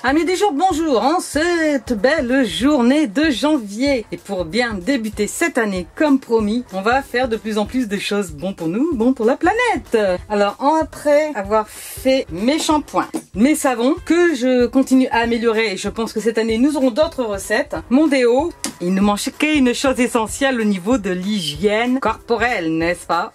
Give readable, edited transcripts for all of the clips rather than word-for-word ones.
Amis du jour, bonjour, en cette belle journée de janvier. Et pour bien débuter cette année comme promis, on va faire de plus en plus de choses bon pour nous, bon pour la planète. Alors après avoir fait mes shampoings, mes savons, que je continue à améliorer, et je pense que cette année nous aurons d'autres recettes, mon déo, il nous manquait une chose essentielle au niveau de l'hygiène corporelle, n'est-ce pas?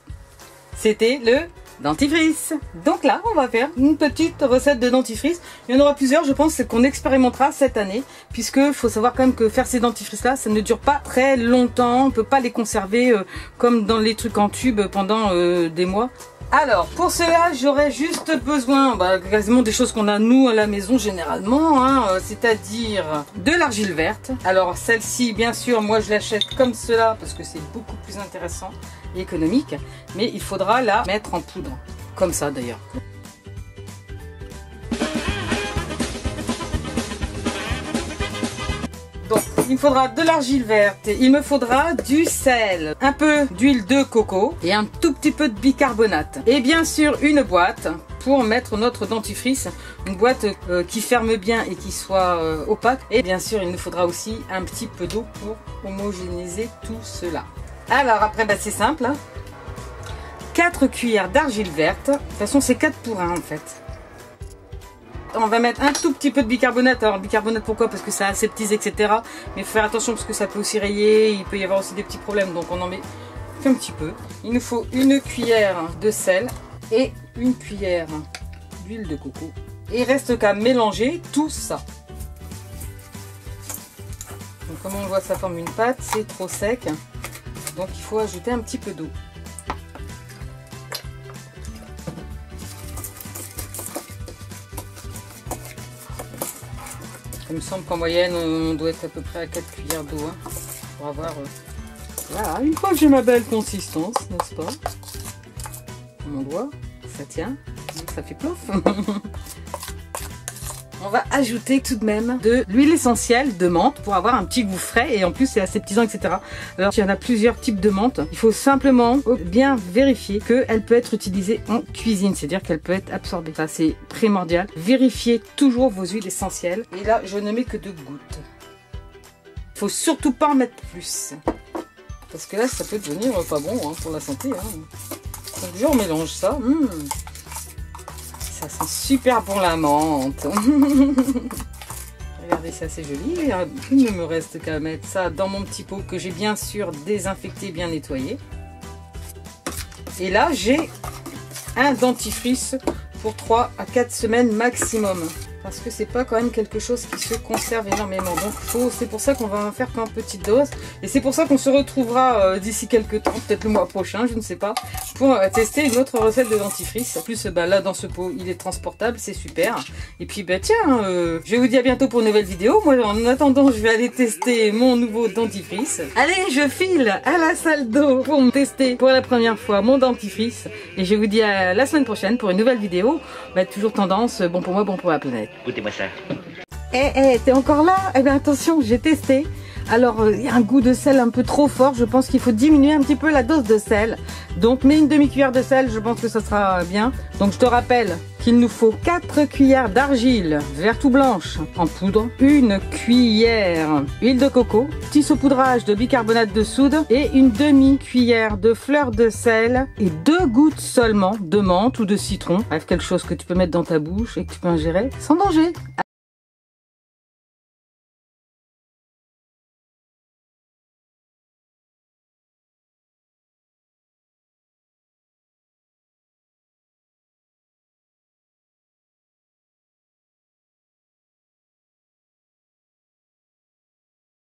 C'était le dentifrice. Donc là, on va faire une petite recette de dentifrice. Il y en aura plusieurs, je pense, c'est qu'on expérimentera cette année, puisque faut savoir quand même que faire ces dentifrices là, ça ne dure pas très longtemps. On peut pas les conserver comme dans les trucs en tube pendant des mois. Alors, pour cela, j'aurais juste besoin, quasiment des choses qu'on a nous à la maison généralement, hein, c'est-à-dire de l'argile verte. Alors, celle-ci, bien sûr, moi je l'achète comme cela parce que c'est beaucoup plus intéressant et économique. Mais il faudra la mettre en poudre, comme ça d'ailleurs. Donc, il me faudra de l'argile verte, il me faudra du sel, un peu d'huile de coco et un tout petit peu de bicarbonate. Et bien sûr une boîte pour mettre notre dentifrice, une boîte qui ferme bien et qui soit opaque. Et bien sûr il nous faudra aussi un petit peu d'eau pour homogénéiser tout cela. Alors après c'est simple, hein. 4 cuillères d'argile verte, de toute façon c'est 4 pour 1 en fait. On va mettre un tout petit peu de bicarbonate. Alors bicarbonate pourquoi? Parce que ça aseptise, etc. Mais il faut faire attention parce que ça peut aussi rayer, il peut y avoir aussi des petits problèmes, donc on en met qu'un petit peu. Il nous faut une cuillère de sel et une cuillère d'huile de coco. Et il reste qu'à mélanger tout ça. Donc comme on voit, ça forme une pâte, c'est trop sec, donc il faut ajouter un petit peu d'eau. Il me semble qu'en moyenne, on doit être à peu près à 4 cuillères d'eau, hein, pour avoir... Voilà, une fois que j'ai ma belle consistance, n'est-ce pas? Mon doigt, ça tient, ça fait plouf. On va ajouter tout de même de l'huile essentielle de menthe pour avoir un petit goût frais et en plus c'est aseptisant, etc. Alors il y en a plusieurs types de menthe. Il faut simplement bien vérifier qu'elle peut être utilisée en cuisine, c'est-à-dire qu'elle peut être absorbée. Ça c'est primordial. Vérifiez toujours vos huiles essentielles. Et là je ne mets que 2 gouttes. Il faut surtout pas en mettre plus. Parce que là ça peut devenir pas bon hein, pour la santé. Hein. Donc je remélange ça. Ça sent super bon la menthe. Regardez, c'est assez joli. Il ne me reste qu'à mettre ça dans mon petit pot que j'ai bien sûr désinfecté, bien nettoyé. Et là, j'ai un dentifrice pour 3 à 4 semaines maximum. Parce que c'est pas quand même quelque chose qui se conserve énormément. Donc c'est pour ça qu'on va en faire qu'en petite dose. Et c'est pour ça qu'on se retrouvera d'ici quelques temps, peut-être le mois prochain, je ne sais pas, pour tester une autre recette de dentifrice. En plus, là dans ce pot, il est transportable, c'est super. Et puis tiens, je vous dis à bientôt pour une nouvelle vidéo. Moi en attendant, je vais aller tester mon nouveau dentifrice. Allez, je file à la salle d'eau pour me tester pour la première fois mon dentifrice. Et je vous dis à la semaine prochaine pour une nouvelle vidéo. Toujours tendance, bon pour moi, bon pour la planète. Goûtez-moi ça. T'es encore là? Eh bien attention, j'ai testé. Alors il y a un goût de sel un peu trop fort. Je pense qu'il faut diminuer un petit peu la dose de sel. Donc mets une demi-cuillère de sel, je pense que ça sera bien. Donc je te rappelle qu'il nous faut 4 cuillères d'argile verte ou blanche en poudre, une cuillère huile de coco, petit saupoudrage de bicarbonate de soude et une demi-cuillère de fleur de sel et 2 gouttes seulement de menthe ou de citron. Bref, quelque chose que tu peux mettre dans ta bouche et que tu peux ingérer sans danger.